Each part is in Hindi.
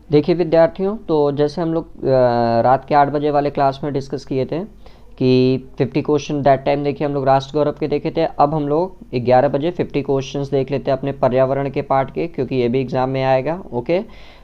देखिए विद्यार्थियों, तो जैसे हम लोग रात के 8 बजे वाले क्लास में डिस्कस किए थे कि 50 क्वेश्चन दैट टाइम देखिए हम लोग राष्ट्र गौरव के देखे थे। अब हम लोग 11 बजे 50 क्वेश्चंस देख लेते हैं अपने पर्यावरण के पार्ट के, क्योंकि ये भी एग्जाम में आएगा। ओके,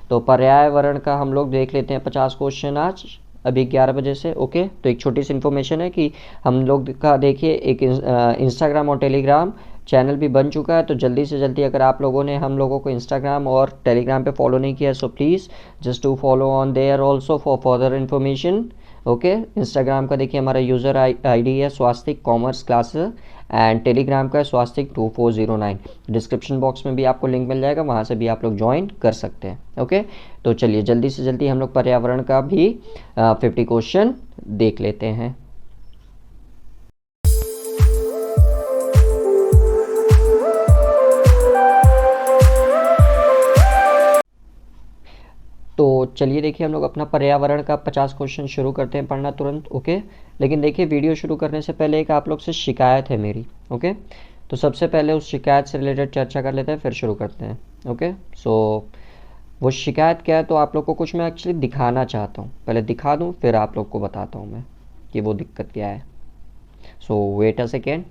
तो पर्यावरण का हम लोग देख लेते हैं 50 क्वेश्चन आज अभी 11 बजे से। ओके, तो एक छोटी सी इन्फॉर्मेशन है कि हम लोग का देखिए एक इंस्टाग्राम और टेलीग्राम चैनल भी बन चुका है। तो जल्दी से जल्दी अगर आप लोगों ने हम लोगों को इंस्टाग्राम और टेलीग्राम पे फॉलो नहीं किया, so please just to follow on there also for further information. Okay, Instagram का देखिए हमारा यूज़र आईडी है Swastik commerce classes and Telegram का है स्वास्तिक 2409। डिस्क्रिप्शन बॉक्स में भी आपको लिंक मिल जाएगा, वहाँ से भी आप लोग ज्वाइन कर सकते हैं। ओके, तो चलिए जल्दी से जल्दी हम लोग पर्यावरण का भी 50 क्वेश्चन देख लेते हैं। तो चलिए देखिए हम लोग अपना पर्यावरण का 50 क्वेश्चन शुरू करते हैं पढ़ना तुरंत। ओके, लेकिन देखिए वीडियो शुरू करने से पहले एक आप लोग से शिकायत है मेरी। ओके, तो सबसे पहले उस शिकायत से रिलेटेड चर्चा कर लेते हैं, फिर शुरू करते हैं। ओके, सो वो शिकायत क्या है, तो आप लोग को कुछ मैं एक्चुअली दिखाना चाहता हूँ। पहले दिखा दूँ फिर आप लोग को बताता हूँ मैं कि वो दिक्कत क्या है। सो वेट अ सेकेंड।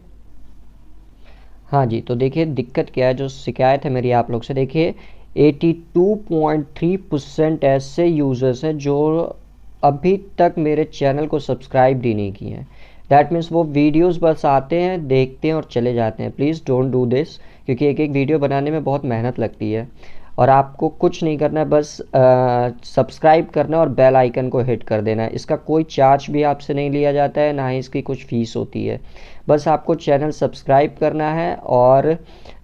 हाँ जी, तो देखिए दिक्कत क्या है, जो शिकायत है मेरी आप लोग से। देखिए 82.3% ऐसे यूज़र्स हैं जो अभी तक मेरे चैनल को सब्सक्राइब भी नहीं किए हैं। दैट मीन्स वो वीडियोस बस आते हैं, देखते हैं और चले जाते हैं। प्लीज़ डोंट डू दिस, क्योंकि एक एक वीडियो बनाने में बहुत मेहनत लगती है और आपको कुछ नहीं करना है, बस सब्सक्राइब करना है और बेल आइकन को हिट कर देना है। इसका कोई चार्ज भी आपसे नहीं लिया जाता है, ना ही इसकी कुछ फ़ीस होती है। बस आपको चैनल सब्सक्राइब करना है और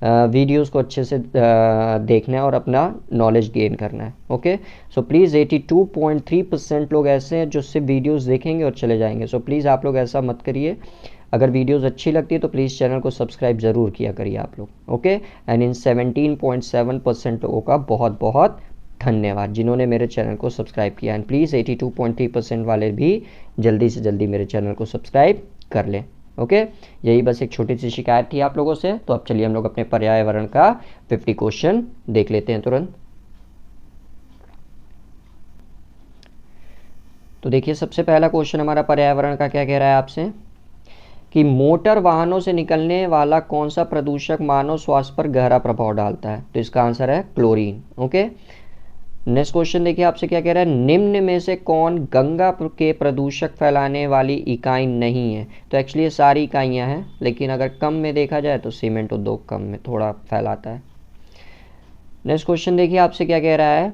वीडियोस को अच्छे से देखना है और अपना नॉलेज गेन करना है। ओके, सो प्लीज़ 82.3% लोग ऐसे हैं जो सिर्फ वीडियोस देखेंगे और चले जाएंगे। सो प्लीज़ आप लोग ऐसा मत करिए। अगर वीडियोस अच्छी लगती है तो प्लीज़ चैनल को सब्सक्राइब ज़रूर किया करिए आप लोग। ओके, एंड इन 17.7% लोगों का बहुत बहुत धन्यवाद जिन्होंने मेरे चैनल को सब्सक्राइब किया। एंड प्लीज़ 82.3% वाले भी जल्दी से जल्दी मेरे चैनल को सब्सक्राइब कर लें। ओके, यही बस एक छोटी सी शिकायत थी आप लोगों से। तो अब चलिए हम लोग अपने पर्यावरण का 50 क्वेश्चन देख लेते हैं तुरंत। तो देखिए सबसे पहला क्वेश्चन हमारा पर्यावरण का क्या कह रहा है आपसे कि मोटर वाहनों से निकलने वाला कौन सा प्रदूषक मानव स्वास्थ्य पर गहरा प्रभाव डालता है। तो इसका आंसर है क्लोरीन। ओके, नेक्स्ट क्वेश्चन देखिए आपसे क्या कह रहा है, निम्न में से कौन गंगा के प्रदूषक फैलाने वाली इकाई नहीं है। तो एक्चुअली ये सारी इकाइयां हैं, लेकिन अगर कम में देखा जाए तो सीमेंट उद्योग कम में थोड़ा फैलाता है। नेक्स्ट क्वेश्चन देखिए आपसे क्या कह रहा है,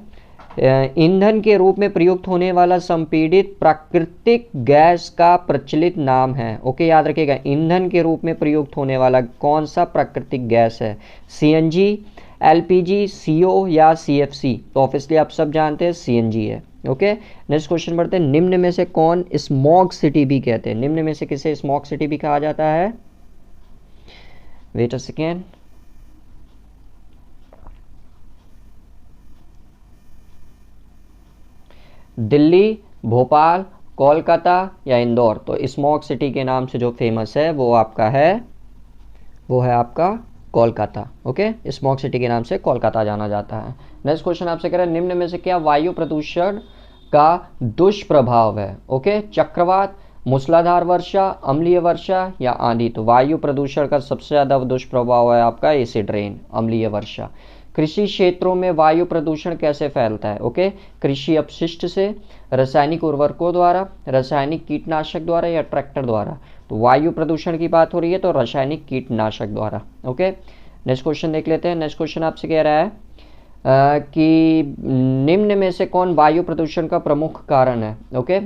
ईंधन के रूप में प्रयुक्त होने वाला संपीड़ित प्राकृतिक गैस का प्रचलित नाम है। ओके, याद रखिएगा ईंधन के रूप में प्रयुक्त होने वाला कौन सा प्राकृतिक गैस है, सीएनजी, एलपीजी, सीओ या सीएफसी। तो ऑब्वियसली आप सब जानते हैं सीएनजी है। ओके, नेक्स्ट क्वेश्चन बढ़ते हैं, निम्न में से कौन स्मॉग सिटी भी कहते हैं। निम्न में से किसे स्मॉग सिटी भी कहा जाता है। Wait a second. Delhi, Bhopal, Kolkata या इंदौर। तो स्मॉग सिटी के नाम से जो फेमस है वो आपका है, वो है आपका कोलकाता। ओके, स्मॉग सिटी के नाम से कोलकाता जाना जाता है। नेक्स्ट क्वेश्चन आपसे कह रहा है, निम्न में से क्या वायु प्रदूषण का दुष्प्रभाव है। ओके, चक्रवात, मूसलाधार वर्षा, अम्लीय वर्षा या आंधी। तो वायु प्रदूषण का सबसे ज़्यादा दुष्प्रभाव है आपका एसिड रेन, अम्लीय वर्षा। कृषि क्षेत्रों में वायु प्रदूषण कैसे फैलता है। ओके, कृषि अपशिष्ट से, रासायनिक उर्वरकों द्वारा, रासायनिक कीटनाशक द्वारा या ट्रैक्टर द्वारा। तो वायु प्रदूषण की बात हो रही है तो रासायनिक कीटनाशक द्वारा। ओके, नेक्स्ट क्वेश्चन देख लेते हैं। नेक्स्ट क्वेश्चन आपसे कह रहा है कि निम्न में से कौन वायु प्रदूषण का प्रमुख कारण है। ओके,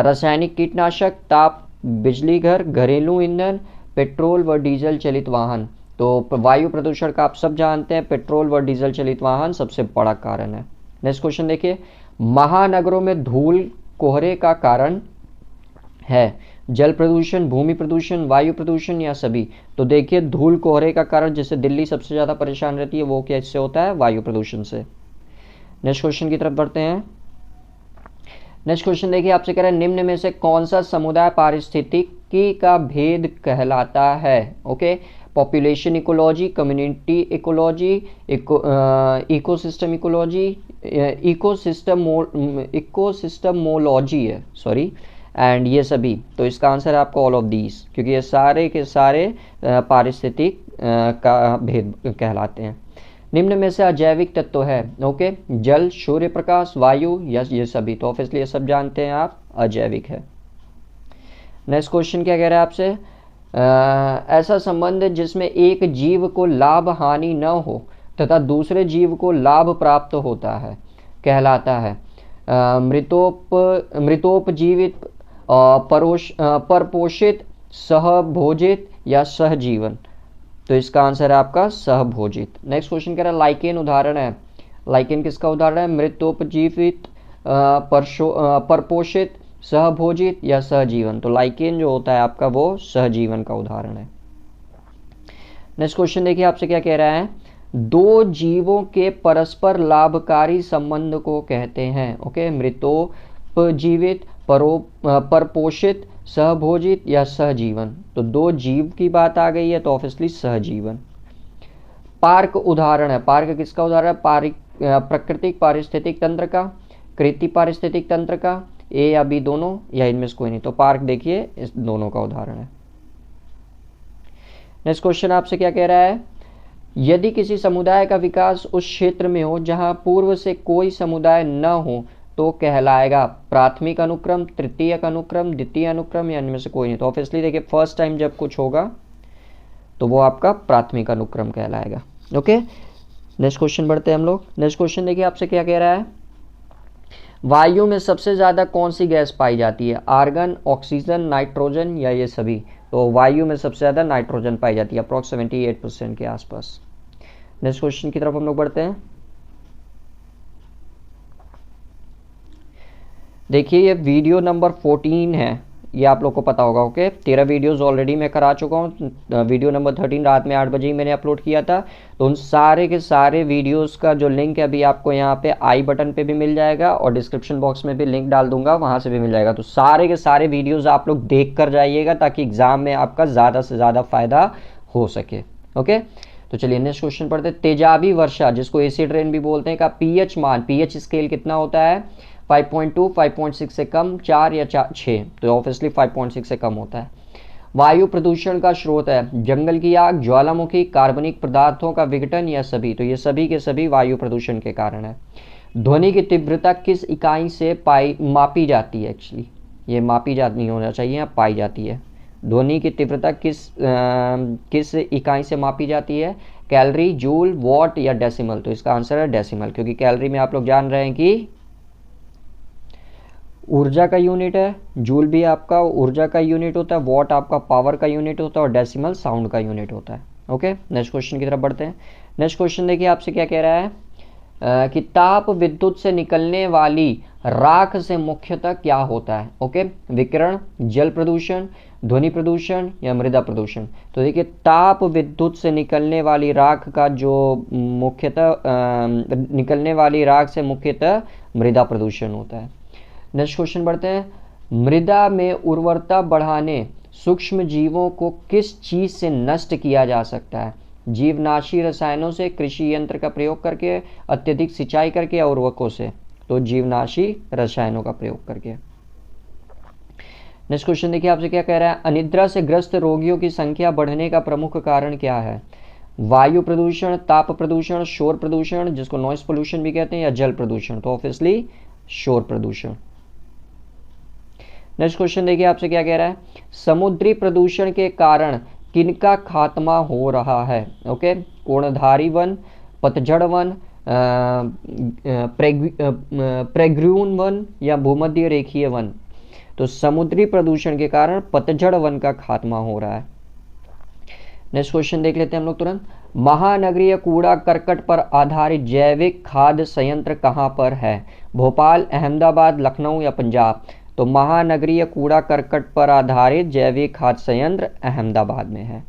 रासायनिक कीटनाशक, ताप बिजली घर, घरेलू ईंधन, पेट्रोल व डीजल चलित वाहन। तो वायु प्रदूषण का आप सब जानते हैं पेट्रोल व डीजल चलित वाहन सबसे बड़ा कारण है। नेक्स्ट क्वेश्चन देखिए, महानगरों में धूल कोहरे का कारण है जल प्रदूषण, भूमि प्रदूषण, वायु प्रदूषण या सभी। तो देखिए धूल कोहरे का कारण, जिससे दिल्ली सबसे ज़्यादा परेशान रहती है, वो क्या इससे होता है, वायु प्रदूषण से। नेक्स्ट क्वेश्चन की तरफ बढ़ते हैं। नेक्स्ट क्वेश्चन देखिए आपसे कह रहे हैं, निम्न में से कौन सा समुदाय पारिस्थितिकी का भेद कहलाता है। Okay, population ecology, community ecology, ecosystem ecology, ecosystemology है, सॉरी, एंड ये सभी। तो इसका आंसर है आपका ऑल ऑफ दीज, क्योंकि ये सारे के सारे पारिस्थितिक का भेद कहलाते हैं। निम्न में से अजैविक तत्व है, ओके, जल, सूर्य प्रकाश, वायु, यस ये सभी। तो ऑब्वियसली ये सब जानते हैं आप, अजैविक है। नेक्स्ट क्वेश्चन क्या कह रहा है आपसे, ऐसा संबंध जिसमें एक जीव को लाभ हानि न हो तथा दूसरे जीव को लाभ प्राप्त होता है कहलाता है मृतोपजीवित, परपोषित, सहभोजित या सहजीवन। तो इसका आंसर है आपका सहभोजित। नेक्स्ट क्वेश्चन कह रहा है लाइकेन उदाहरण है, लाइकेन किसका उदाहरण है, मृतोपजीवित, परपोषित, सहभोजित या सहजीवन। तो लाइकेन जो होता है आपका वो सहजीवन का उदाहरण है। नेक्स्ट क्वेश्चन देखिए आपसे क्या कह रहा है, दो जीवों के परस्पर लाभकारी संबंध को कहते हैं, ओके, मृतोपजीवित, परपोषित, सहभोजित या सहजीवन। तो दो जीव की बात आ गई है तो ऑब्वियसली सहजीवन। पार्क उदाहरण है, पार्क किसका उदाहरण है, प्राकृतिक पारिस्थितिक तंत्र का, कृत्रिम पारिस्थितिक तंत्र का, ए या बी दोनों, या इनमें से कोई नहीं। तो पार्क देखिए इस दोनों का उदाहरण है। नेक्स्ट क्वेश्चन आपसे क्या कह रहा है, यदि किसी समुदाय का विकास उस क्षेत्र में हो जहां पूर्व से कोई समुदाय न हो तो कहलाएगा प्राथमिक अनुक्रम, तृतीयक अनुक्रम, द्वितीय अनुक्रम या इनमें से कोई नहीं। तो ऑब्वियसली देखिए फर्स्ट टाइम जब कुछ होगा तो वो आपका प्राथमिक अनुक्रम कहलाएगा, ओके। नेक्स्ट क्वेश्चन बढ़ते हैं हम लोग। नेक्स्ट क्वेश्चन देखिए आपसे क्या कह रहा है, वायु में सबसे ज़्यादा कौन सी गैस पाई जाती है, आर्गन, ऑक्सीजन, नाइट्रोजन या ये सभी। तो वायु में सबसे ज़्यादा नाइट्रोजन पाई जाती है, अप्रॉक्स 78% के आसपास। नेक्स्ट क्वेश्चन की तरफ हम लोग बढ़ते हैं। देखिए ये वीडियो नंबर 14 है, ये आप लोग को पता होगा, ओके। 13 वीडियोज़ ऑलरेडी मैं करा चुका हूँ। वीडियो नंबर 13 रात में 8 बजे ही मैंने अपलोड किया था। तो उन सारे के सारे वीडियोज़ का जो लिंक है अभी आपको यहाँ पे आई बटन पे भी मिल जाएगा और डिस्क्रिप्शन बॉक्स में भी लिंक डाल दूंगा, वहाँ से भी मिल जाएगा। तो सारे के सारे वीडियोज़ आप लोग देख कर जाइएगा ताकि एग्ज़ाम में आपका ज़्यादा से ज़्यादा फ़ायदा हो सके, ओके। तो चलिए नेक्स्ट क्वेश्चन पढ़ते हैं। तेजाबी वर्षा जिसको एसिड रेन भी बोलते हैं का पीएच मान, पीएच स्केल कितना होता है, 5.2, 5.6 से कम, 4 या 6। तो ऑब्वियसली 5.6 से कम होता है। वायु प्रदूषण का स्रोत है जंगल की आग, ज्वालामुखी, कार्बनिक पदार्थों का विघटन या सभी। तो ये सभी के सभी वायु प्रदूषण के कारण है। ध्वनि की तीव्रता किस इकाई से मापी जाती है, एक्चुअली ये मापी जाती नहीं होना चाहिए, पाई जाती है। ध्वनि की तीव्रता किस इकाई से मापी जाती है, कैलोरी, जूल, वॉट या डेसिमल। तो इसका आंसर है डेसिमल, क्योंकि कैलोरी में आप लोग जान रहे हैं कि ऊर्जा का यूनिट है, जूल भी आपका ऊर्जा का यूनिट होता है, वॉट आपका पावर का यूनिट होता है और डेसिमल साउंड का यूनिट होता है, ओके। नेक्स्ट क्वेश्चन की तरफ बढ़ते हैं। नेक्स्ट क्वेश्चन देखिए आपसे क्या कह रहा है कि ताप विद्युत से निकलने वाली राख से मुख्यतः क्या होता है, ओके, विकिरण, जल प्रदूषण, ध्वनि प्रदूषण या मृदा प्रदूषण। तो देखिए ताप विद्युत से निकलने वाली राख का जो मुख्यतः निकलने वाली राख से मुख्यतः मृदा प्रदूषण होता है। नेक्स्ट क्वेश्चन बढ़ते हैं। मृदा में उर्वरता बढ़ाने सूक्ष्म जीवों को किस चीज से नष्ट किया जा सकता है, जीवनाशी रसायनों से, कृषि यंत्र का प्रयोग करके, अत्यधिक सिंचाई करके या उर्वरकों से। तो जीवनाशी रसायनों का प्रयोग करके। नेक्स्ट क्वेश्चन देखिए आपसे क्या कह रहा है, अनिद्रा से ग्रस्त रोगियों की संख्या बढ़ने का प्रमुख कारण क्या है, वायु प्रदूषण, ताप प्रदूषण, शोर प्रदूषण जिसको नॉइस पोल्यूशन भी कहते हैं या जल प्रदूषण। तो ऑब्वियसली शोर प्रदूषण। नेक्स्ट क्वेश्चन देखिए आपसे क्या कह रहा है, समुद्री प्रदूषण के कारण किनका खात्मा हो रहा है, ओके, कोणधारी वन, पतझड़ वन, प्रेग्यून वन या भूमध्य रेखीय वन। तो समुद्री प्रदूषण के कारण पतझड़ वन का खात्मा हो रहा है। नेक्स्ट क्वेश्चन देख लेते हैं हम लोग तुरंत। महानगरीय कूड़ा करकट पर आधारित जैविक खाद्य संयंत्र कहाँ पर है, भोपाल, अहमदाबाद, लखनऊ या पंजाब। तो महानगरीय कूड़ा करकट पर आधारित जैविक खाद्य संयंत्र अहमदाबाद में है।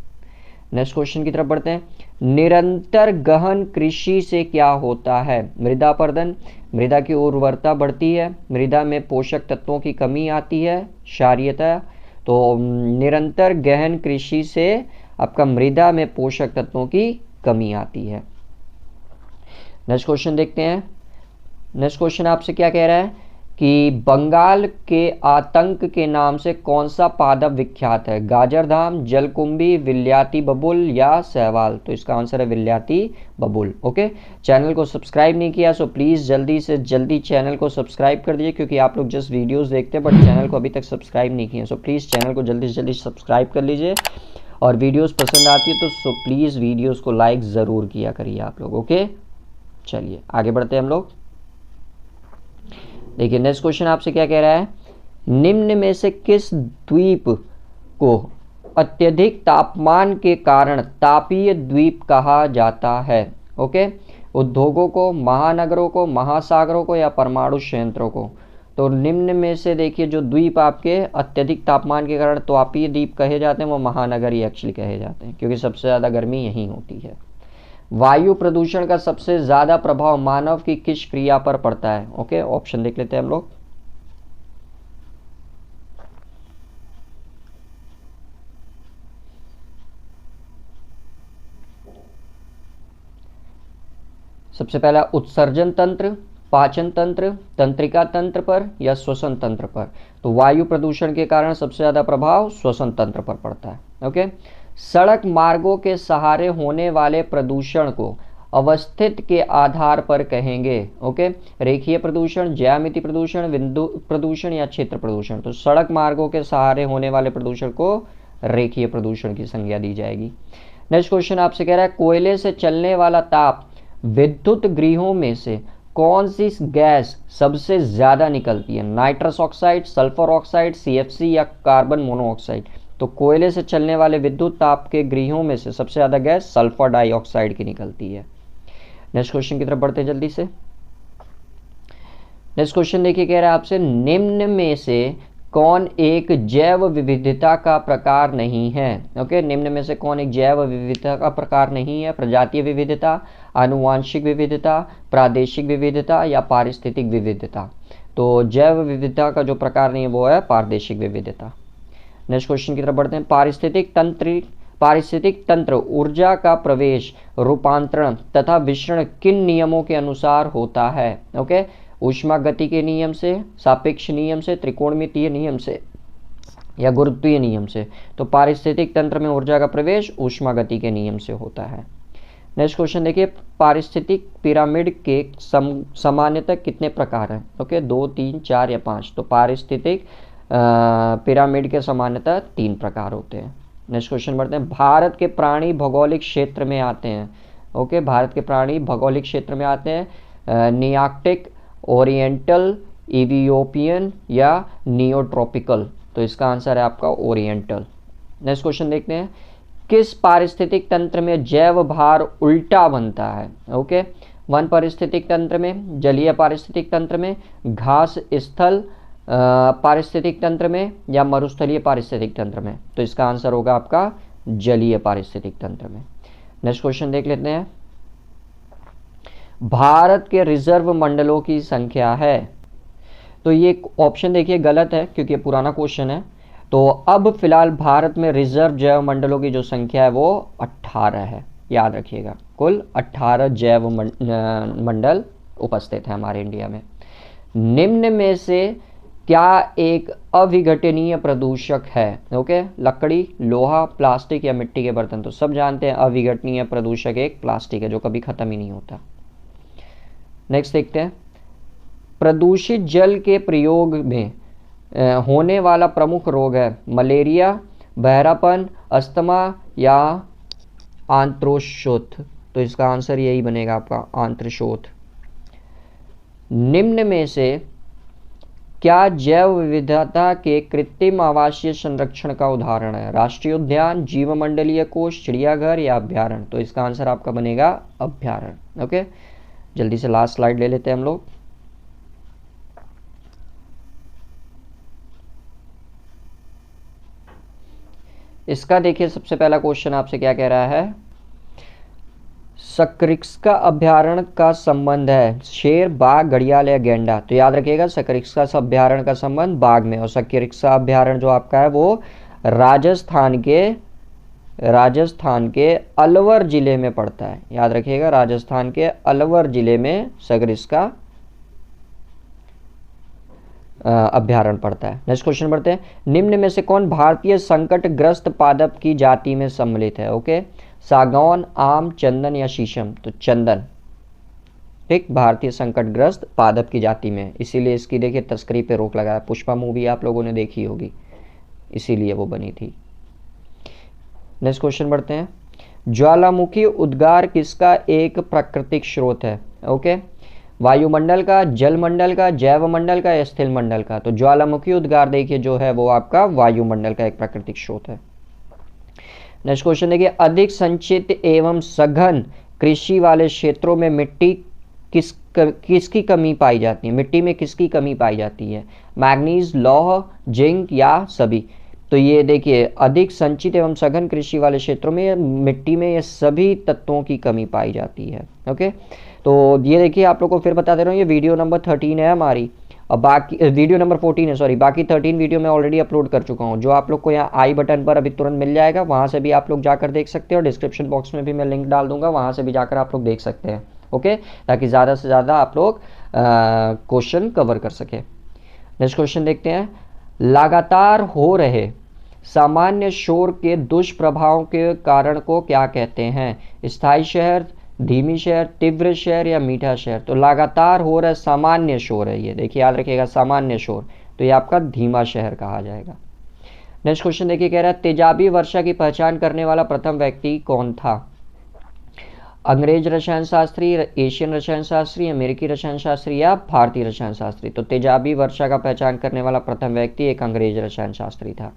नेक्स्ट क्वेश्चन की तरफ बढ़ते हैं। निरंतर गहन कृषि से क्या होता है, मृदा अपरदन, मृदा की उर्वरता बढ़ती है, मृदा में पोषक तत्वों की कमी आती है, क्षारीयता। तो निरंतर गहन कृषि से आपका मृदा में पोषक तत्वों की कमी आती है। नेक्स्ट क्वेश्चन देखते हैं। नेक्स्ट क्वेश्चन आपसे क्या कह रहा है कि बंगाल के आतंक के नाम से कौन सा पादप विख्यात है? गाजरधाम, जलकुंभी, विल्लाती बबूल या सहवाल? तो इसका आंसर है विल्लाती बबूल। ओके, चैनल को सब्सक्राइब नहीं किया सो प्लीज़ जल्दी से जल्दी चैनल को सब्सक्राइब कर दीजिए, क्योंकि आप लोग जस्ट वीडियोस देखते हैं बट चैनल को अभी तक सब्सक्राइब नहीं किए, सो प्लीज़ चैनल को जल्दी से जल्दी सब्सक्राइब कर लीजिए। और वीडियोज़ पसंद आती है तो सो प्लीज़ वीडियोज़ को लाइक ज़रूर किया करिए आप लोग। ओके, चलिए आगे बढ़ते हैं हम लोग। देखिए नेक्स्ट क्वेश्चन आपसे क्या कह रहा है, निम्न में से किस द्वीप को अत्यधिक तापमान के कारण तापीय द्वीप कहा जाता है? ओके, उद्योगों को, महानगरों को, महासागरों को या परमाणु संयंत्रों को? तो निम्न में से देखिए जो द्वीप आपके अत्यधिक तापमान के कारण तापीय द्वीप कहे जाते हैं वो महानगर ही एक्चुअली कहे जाते हैं, क्योंकि सबसे ज़्यादा गर्मी यहीं होती है। वायु प्रदूषण का सबसे ज़्यादा प्रभाव मानव की किस क्रिया पर पड़ता है? ओके, ऑप्शन देख लेते हैं हम लोग। सबसे पहला उत्सर्जन तंत्र, पाचन तंत्र, तंत्रिका तंत्र पर या श्वसन तंत्र पर? तो वायु प्रदूषण के कारण सबसे ज़्यादा प्रभाव श्वसन तंत्र पर पड़ता है। ओके, सड़क मार्गों के सहारे होने वाले प्रदूषण को अवस्थित के आधार पर कहेंगे। ओके, रेखीय प्रदूषण, ज्यामिति प्रदूषण, बिंदु प्रदूषण या क्षेत्र प्रदूषण? तो सड़क मार्गों के सहारे होने वाले प्रदूषण को रेखीय प्रदूषण की संज्ञा दी जाएगी। नेक्स्ट क्वेश्चन आपसे कह रहा है, कोयले से चलने वाला ताप विद्युत गृहों में से कौन सी गैस सबसे ज्यादा निकलती है? Nitrous oxide, sulphur oxide, CFC या कार्बन मोनोऑक्साइड? तो कोयले से चलने वाले विद्युत ताप के गृहों में से सबसे ज्यादा गैस सल्फर डाइऑक्साइड की निकलती है। नेक्स्ट क्वेश्चन की तरफ बढ़ते हैं जल्दी से। नेक्स्ट क्वेश्चन देखिए, कह रहा है आपसे, निम्न में से कौन एक जैव विविधता का प्रकार नहीं है? ओके, निम्न में से कौन एक जैव विविधता का प्रकार नहीं है? प्रजातीय विविधता, आनुवांशिक विविधता, प्रादेशिक विविधता या पारिस्थितिक विविधता? तो जैव विविधता का जो प्रकार नहीं है वो है पारिस्थितिक विविधता। नेक्स्ट क्वेश्चन की तरफ बढ़ते हैं। पारिस्थितिक तंत्र ऊर्जा का प्रवेश, रूपांतरण तथा विसरण किन नियमों के अनुसार होता है? ओके, ऊष्मागति के नियम से, सापेक्ष नियम से, त्रिकोणमितीय नियम से या गुरुत्वीय नियम से? तो पारिस्थितिक तंत्र में ऊर्जा का प्रवेश ऊष्मागति के नियम से होता है। नेक्स्ट क्वेश्चन देखिए, पारिस्थितिक पिरामिड के सामान्यतः कितने प्रकार हैं? ओके, 2, 3, 4 या 5? तो पारिस्थितिक पिरामिड के सामान्यतः 3 प्रकार होते हैं। नेक्स्ट क्वेश्चन बढ़ते हैं। भारत के प्राणी भौगोलिक क्षेत्र में आते हैं। ओके, भारत के प्राणी भौगोलिक क्षेत्र में आते हैं नियार्कटिक, ओरिएंटल, इथियोपियन या नियोट्रॉपिकल? तो इसका आंसर है आपका ओरिएंटल। नेक्स्ट क्वेश्चन देखते हैं, किस पारिस्थितिक तंत्र में जैव भार उल्टा बनता है? ओके, वन पारिस्थितिक तंत्र में, जलीय पारिस्थितिक तंत्र में, घास स्थल पारिस्थितिक तंत्र में या मरुस्थलीय पारिस्थितिक तंत्र में? तो इसका आंसर होगा आपका जलीय पारिस्थितिक तंत्र में। नेक्स्ट क्वेश्चन देख लेते हैं। भारत के रिजर्व मंडलों की संख्या है? तो ये ऑप्शन देखिए गलत है, क्योंकि ये पुराना क्वेश्चन है। तो अब फिलहाल भारत में रिजर्व जैव मंडलों की जो संख्या है वो 18 है, याद रखिएगा। कुल 18 जैव मंडल उपस्थित है हमारे इंडिया में। निम्न में से क्या एक अविघटनीय प्रदूषक है? ओके, लकड़ी, लोहा, प्लास्टिक या मिट्टी के बर्तन? तो सब जानते हैं अविघटनीय प्रदूषक एक प्लास्टिक है जो कभी खत्म ही नहीं होता। नेक्स्ट देखते हैं, प्रदूषित जल के प्रयोग में होने वाला प्रमुख रोग है? मलेरिया, बहरापन, अस्थमा या आंत्रशोथ? तो इसका आंसर यही बनेगा आपका आंत्रशोथ। निम्न में से क्या जैव विविधता के कृत्रिम आवासीय संरक्षण का उदाहरण है? राष्ट्रीय उद्यान, जीवमंडलीय कोष, चिड़ियाघर या अभ्यारण्य? तो इसका आंसर आपका बनेगा अभ्यारण्य। ओके, जल्दी से लास्ट स्लाइड ले लेते हैं हम लोग। इसका देखिए सबसे पहला क्वेश्चन आपसे क्या कह रहा है, सकरिस्का अभ्यारण्य का संबंध है शेर, बाघ, घड़ियाल या गैंडा? तो याद रखिएगा सकरिस्का अभ्यारण्य का संबंध बाघ में, और सकरिस्का अभ्यारण्य जो आपका है वो राजस्थान के राजस्थान के अलवर जिले में पड़ता है। याद रखिएगा, राजस्थान के अलवर जिले में सगर इसका अभ्यारण्य पड़ता है। नेक्स्ट क्वेश्चन बढ़ते हैं। निम्न में से कौन भारतीय संकटग्रस्त पादप की जाति में सम्मिलित है? ओके, सागौन, आम, चंदन या शीशम? तो चंदन, ठीक, भारतीय संकटग्रस्त पादप की जाति में, इसीलिए इसकी देखिए तस्करी पे रोक लगाया। पुष्पा मूवी आप लोगों ने देखी होगी, इसीलिए वो बनी थी। नेक्स्ट क्वेश्चन बढ़ते हैं। ज्वालामुखी उद्गार किसका एक प्राकृतिक स्रोत है? ओके, वायुमंडल का, जलमंडल का, जैवमंडल का या स्थल मंडल का? तो ज्वालामुखी उद्गार देखिए जो है वो आपका वायुमंडल का एक प्राकृतिक स्रोत है। नेक्स्ट क्वेश्चन देखिए। अधिक संचित एवं सघन कृषि वाले क्षेत्रों में मिट्टी किसकी कमी पाई जाती है? मिट्टी में किसकी कमी पाई जाती है? मैग्नीज, लौह, जिंक या सभी? तो ये देखिए, अधिक संचित एवं सघन कृषि वाले क्षेत्रों में मिट्टी में ये सभी तत्वों की कमी पाई जाती है। ओके, तो ये देखिए आप लोग को फिर बता दे रहा हूँ, ये वीडियो नंबर 13 है हमारी, और बाकी वीडियो नंबर 14 है, सॉरी, बाकी 13 वीडियो मैं ऑलरेडी अपलोड कर चुका हूँ, जो आप लोग को यहाँ आई बटन पर अभी तुरंत मिल जाएगा, वहाँ से भी आप लोग जाकर देख सकते हैं, और डिस्क्रिप्शन बॉक्स में भी मैं लिंक डाल दूंगा, वहाँ से भी जाकर आप लोग देख सकते हैं। ओके, ताकि ज़्यादा से ज़्यादा आप लोग क्वेश्चन कवर कर सके। नेक्स्ट क्वेश्चन देखते हैं। लगातार हो रहे सामान्य शोर के दुष्प्रभावों के कारण को क्या कहते हैं? स्थायी शहर, धीमी शहर, तीव्र शहर या मीठा शहर? तो लगातार हो रहा सामान्य शोर है ये, देखिए याद रखिएगा, सामान्य शोर, तो ये आपका धीमा शहर कहा जाएगा। नेक्स्ट क्वेश्चन देखिए, कह रहा है तेजाबी वर्षा की पहचान करने वाला प्रथम व्यक्ति कौन था? अंग्रेज रसायन शास्त्री, एशियन रसायन शास्त्री, अमेरिकी रसायन शास्त्री या भारतीय रसायन शास्त्री? तो तेजाबी वर्षा का पहचान करने वाला प्रथम व्यक्ति एक अंग्रेज रसायन शास्त्री था।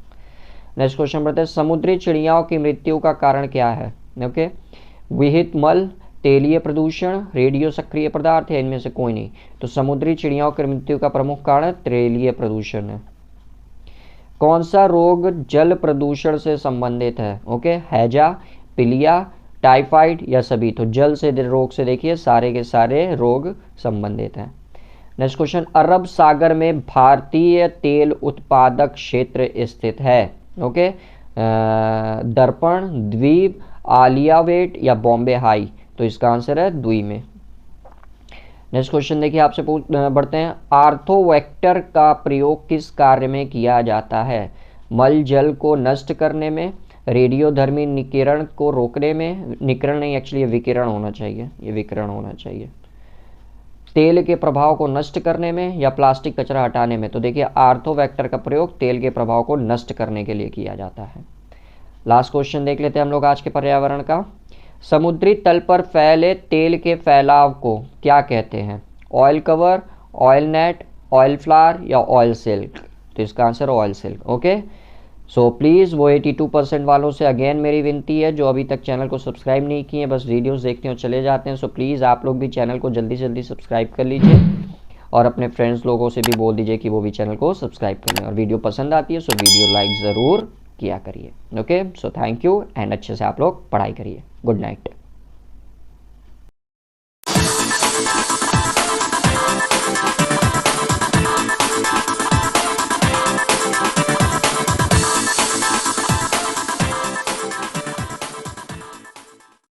नेक्स्ट क्वेश्चन बढ़ते हैं। समुद्री चिड़ियाओं की मृत्यु का कारण क्या है? ओके, विहित मल, तेलीय प्रदूषण, रेडियो सक्रिय पदार्थ है, इनमें से कोई नहीं? तो समुद्री चिड़ियाओं की मृत्यु का प्रमुख कारण तेलीय प्रदूषण है। कौन सा रोग जल प्रदूषण से संबंधित है? ओके, हैजा, पीलिया, टाइफाइड या सभी? तो जल से रोग से देखिए सारे के सारे रोग संबंधित हैं। Next question. अरब सागर में भारतीय तेल उत्पादक क्षेत्र स्थित है? ओके, दर्पण, द्वीप, आलियावेट या बॉम्बे हाई? तो इसका आंसर है द्वीप में। नेक्स्ट क्वेश्चन देखिए, आपसे बढ़ते हैं। आर्थोवेक्टर का प्रयोग किस कार्य में किया जाता है? मल जल को नष्ट करने में, रेडियोधर्मी निकिरण को रोकने में, निकिरण नहीं एक्चुअली विकिरण होना चाहिए, ये विकिरण होना चाहिए, तेल के प्रभाव को नष्ट करने में या प्लास्टिक कचरा हटाने में? तो देखिए आर्थोवेक्टर का प्रयोग तेल के प्रभाव को नष्ट करने के लिए किया जाता है। लास्ट क्वेश्चन देख लेते हैं हम लोग आज के पर्यावरण का। समुद्री तल पर फैले तेल के फैलाव को क्या कहते हैं? Oil cover, oil net, oil flower या ऑयल सिल्क? तो इसका answer oil silk. Okay, so please वो 82% वालों से अगेन मेरी विनती है जो अभी तक चैनल को सब्सक्राइब नहीं किए, बस वीडियोस देखते हैं और चले जाते हैं, सो प्लीज़ आप लोग भी चैनल को जल्दी से जल्दी सब्सक्राइब कर लीजिए और अपने फ्रेंड्स लोगों से भी बोल दीजिए कि वो भी चैनल को सब्सक्राइब कर लें, और वीडियो पसंद आती है सो वीडियो लाइक ज़रूर किया करिए। Okay, so thank you and अच्छे से आप लोग पढ़ाई करिए। Good night.